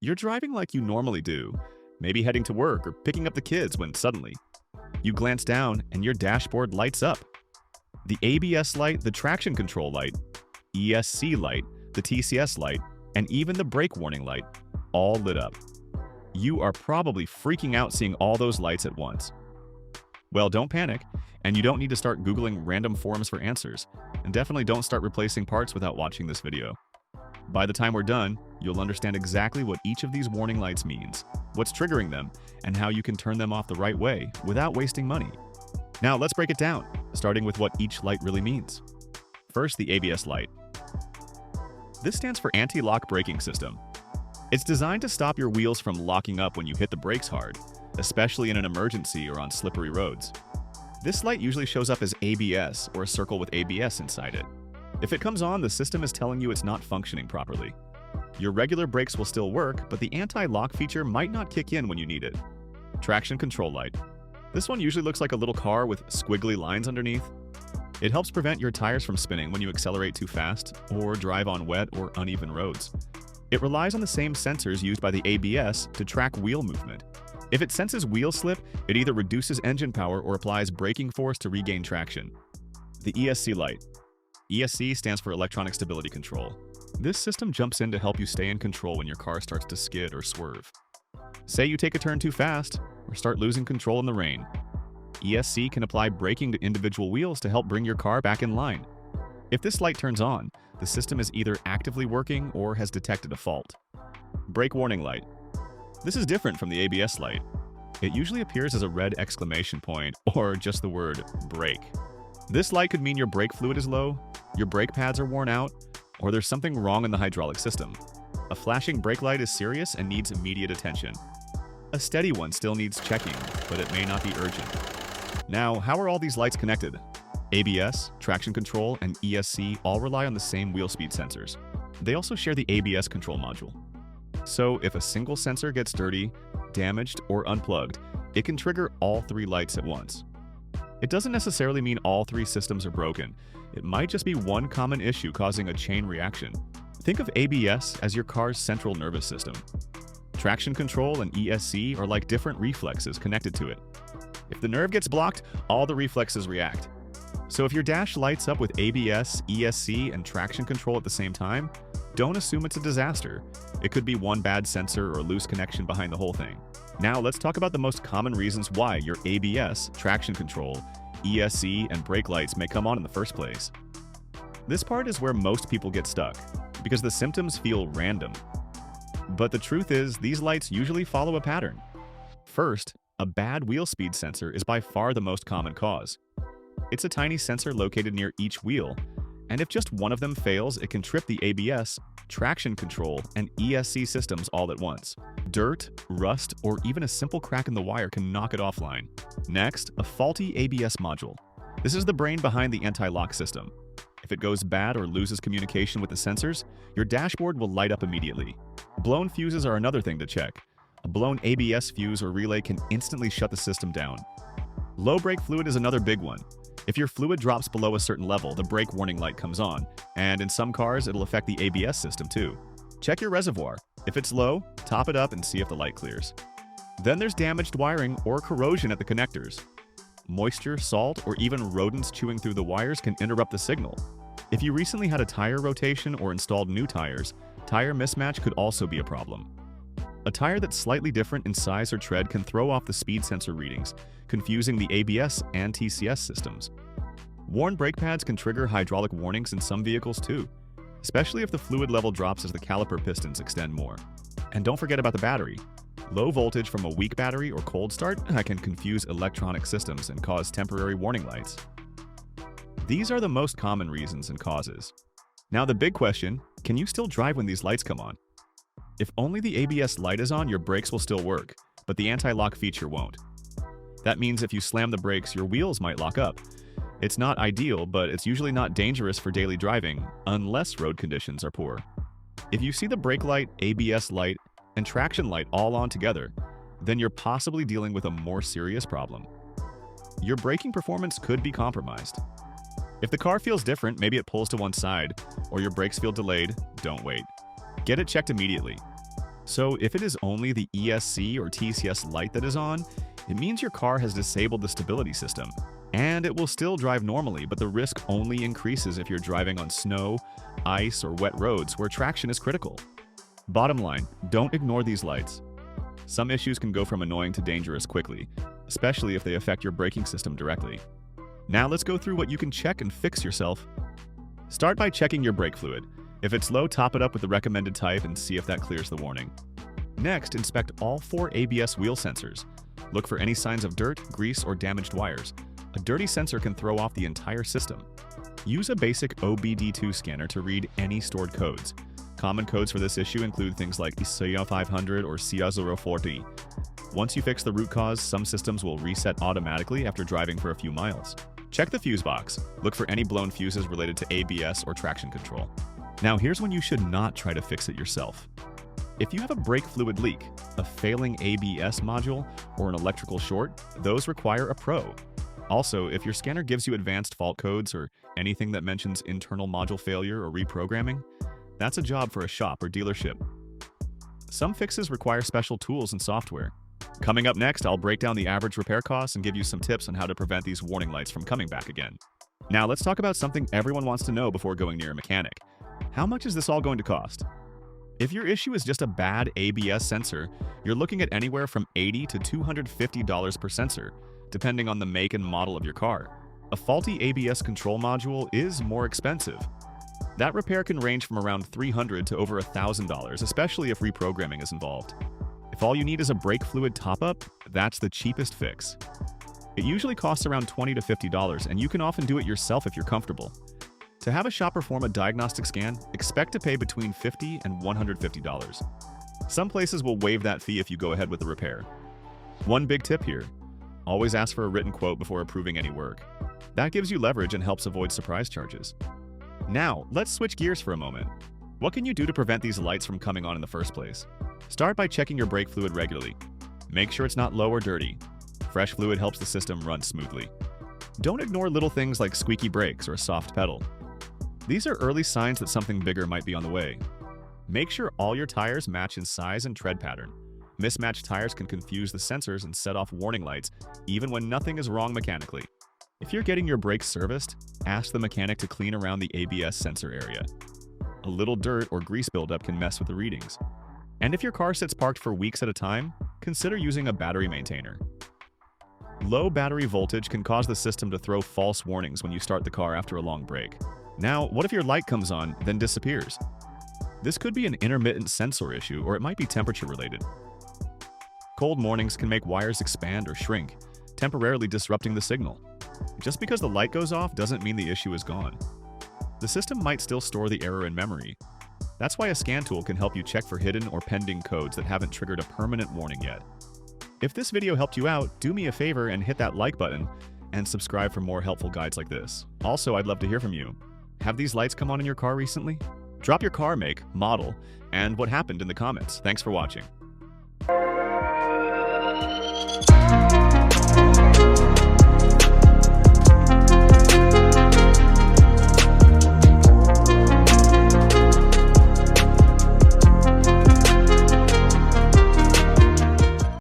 You're driving like you normally do, maybe heading to work or picking up the kids when suddenly you glance down and your dashboard lights up. The ABS light, the traction control light, ESC light, the TCS light, and even the brake warning light all lit up. You are probably freaking out seeing all those lights at once. Well, don't panic, and you don't need to start Googling random forums for answers, and definitely don't start replacing parts without watching this video. By the time we're done, you'll understand exactly what each of these warning lights means, what's triggering them, and how you can turn them off the right way without wasting money. Now let's break it down, starting with what each light really means. First, the ABS light. This stands for anti-lock braking system. It's designed to stop your wheels from locking up when you hit the brakes hard, especially in an emergency or on slippery roads. This light usually shows up as ABS or a circle with ABS inside it. If it comes on, the system is telling you it's not functioning properly. Your regular brakes will still work, but the anti-lock feature might not kick in when you need it. Traction control light. This one usually looks like a little car with squiggly lines underneath. It helps prevent your tires from spinning when you accelerate too fast or drive on wet or uneven roads. It relies on the same sensors used by the ABS to track wheel movement. If it senses wheel slip, it either reduces engine power or applies braking force to regain traction. The ESC light. ESC stands for Electronic Stability Control. This system jumps in to help you stay in control when your car starts to skid or swerve. Say you take a turn too fast or start losing control in the rain. ESC can apply braking to individual wheels to help bring your car back in line. If this light turns on, the system is either actively working or has detected a fault. Brake warning light. This is different from the ABS light. It usually appears as a red exclamation point or just the word brake. This light could mean your brake fluid is low, your brake pads are worn out, or there's something wrong in the hydraulic system. A flashing brake light is serious and needs immediate attention. A steady one still needs checking, but it may not be urgent. Now, how are all these lights connected? ABS, traction control, and ESC all rely on the same wheel speed sensors. They also share the ABS control module. So if a single sensor gets dirty, damaged, or unplugged, it can trigger all three lights at once. It doesn't necessarily mean all three systems are broken. It might just be one common issue causing a chain reaction. Think of ABS as your car's central nervous system. Traction control and ESC are like different reflexes connected to it. If the nerve gets blocked, all the reflexes react. So if your dash lights up with ABS, ESC, and traction control at the same time, don't assume it's a disaster. It could be one bad sensor or loose connection behind the whole thing. Now let's talk about the most common reasons why your ABS, traction control, ESC, and brake lights may come on in the first place. This part is where most people get stuck, because the symptoms feel random. But the truth is, these lights usually follow a pattern. First, a bad wheel speed sensor is by far the most common cause. It's a tiny sensor located near each wheel, and if just one of them fails, it can trip the ABS, traction control, and ESC systems all at once. Dirt, rust, or even a simple crack in the wire can knock it offline. Next, a faulty ABS module. This is the brain behind the anti-lock system. If it goes bad or loses communication with the sensors, your dashboard will light up immediately. Blown fuses are another thing to check. A blown ABS fuse or relay can instantly shut the system down. Low brake fluid is another big one. If your fluid drops below a certain level, the brake warning light comes on, and in some cars, it'll affect the ABS system too. Check your reservoir. If it's low, top it up and see if the light clears. Then there's damaged wiring or corrosion at the connectors. Moisture, salt, or even rodents chewing through the wires can interrupt the signal. If you recently had a tire rotation or installed new tires, tire mismatch could also be a problem. A tire that's slightly different in size or tread can throw off the speed sensor readings, confusing the ABS and TCS systems. Worn brake pads can trigger hydraulic warnings in some vehicles too, especially if the fluid level drops as the caliper pistons extend more. And don't forget about the battery. Low voltage from a weak battery or cold start can confuse electronic systems and cause temporary warning lights. These are the most common reasons and causes. Now the big question, can you still drive when these lights come on? If only the ABS light is on, your brakes will still work, but the anti-lock feature won't. That means if you slam the brakes, your wheels might lock up. It's not ideal, but it's usually not dangerous for daily driving, unless road conditions are poor. If you see the brake light, ABS light, and traction light all on together, then you're possibly dealing with a more serious problem. Your braking performance could be compromised. If the car feels different, maybe it pulls to one side, or your brakes feel delayed, don't wait. Get it checked immediately. So if it is only the ESC or TCS light that is on, it means your car has disabled the stability system. And it will still drive normally, but the risk only increases if you're driving on snow, ice, or wet roads where traction is critical. Bottom line, don't ignore these lights. Some issues can go from annoying to dangerous quickly, especially if they affect your braking system directly. Now let's go through what you can check and fix yourself. Start by checking your brake fluid. If it's low, top it up with the recommended type and see if that clears the warning. Next, inspect all 4 ABS wheel sensors. Look for any signs of dirt, grease, or damaged wires. A dirty sensor can throw off the entire system. Use a basic OBD2 scanner to read any stored codes. Common codes for this issue include things like ESC 500 or CA040. Once you fix the root cause, some systems will reset automatically after driving for a few miles. Check the fuse box. Look for any blown fuses related to ABS or traction control. Now here's when you should not try to fix it yourself. If you have a brake fluid leak, a failing ABS module, or an electrical short, those require a pro. Also, if your scanner gives you advanced fault codes or anything that mentions internal module failure or reprogramming, that's a job for a shop or dealership. Some fixes require special tools and software. Coming up next, I'll break down the average repair costs and give you some tips on how to prevent these warning lights from coming back again. Now let's talk about something everyone wants to know before going near a mechanic. How much is this all going to cost? If your issue is just a bad ABS sensor, you're looking at anywhere from $80 to $250 per sensor, depending on the make and model of your car. A faulty ABS control module is more expensive. That repair can range from around $300 to over $1,000, especially if reprogramming is involved. If all you need is a brake fluid top-up, that's the cheapest fix. It usually costs around $20 to $50, and you can often do it yourself if you're comfortable. To have a shop perform a diagnostic scan, expect to pay between $50 and $150. Some places will waive that fee if you go ahead with the repair. One big tip here: always ask for a written quote before approving any work. That gives you leverage and helps avoid surprise charges. Now, let's switch gears for a moment. What can you do to prevent these lights from coming on in the first place? Start by checking your brake fluid regularly. Make sure it's not low or dirty. Fresh fluid helps the system run smoothly. Don't ignore little things like squeaky brakes or a soft pedal. These are early signs that something bigger might be on the way. Make sure all your tires match in size and tread pattern. Mismatched tires can confuse the sensors and set off warning lights, even when nothing is wrong mechanically. If you're getting your brakes serviced, ask the mechanic to clean around the ABS sensor area. A little dirt or grease buildup can mess with the readings. And if your car sits parked for weeks at a time, consider using a battery maintainer. Low battery voltage can cause the system to throw false warnings when you start the car after a long break. Now, what if your light comes on, then disappears? This could be an intermittent sensor issue, or it might be temperature related. Cold mornings can make wires expand or shrink, temporarily disrupting the signal. Just because the light goes off doesn't mean the issue is gone. The system might still store the error in memory. That's why a scan tool can help you check for hidden or pending codes that haven't triggered a permanent warning yet. If this video helped you out, do me a favor and hit that like button and subscribe for more helpful guides like this. Also, I'd love to hear from you. Have these lights come on in your car recently? Drop your car make, model, and what happened in the comments. Thanks for watching.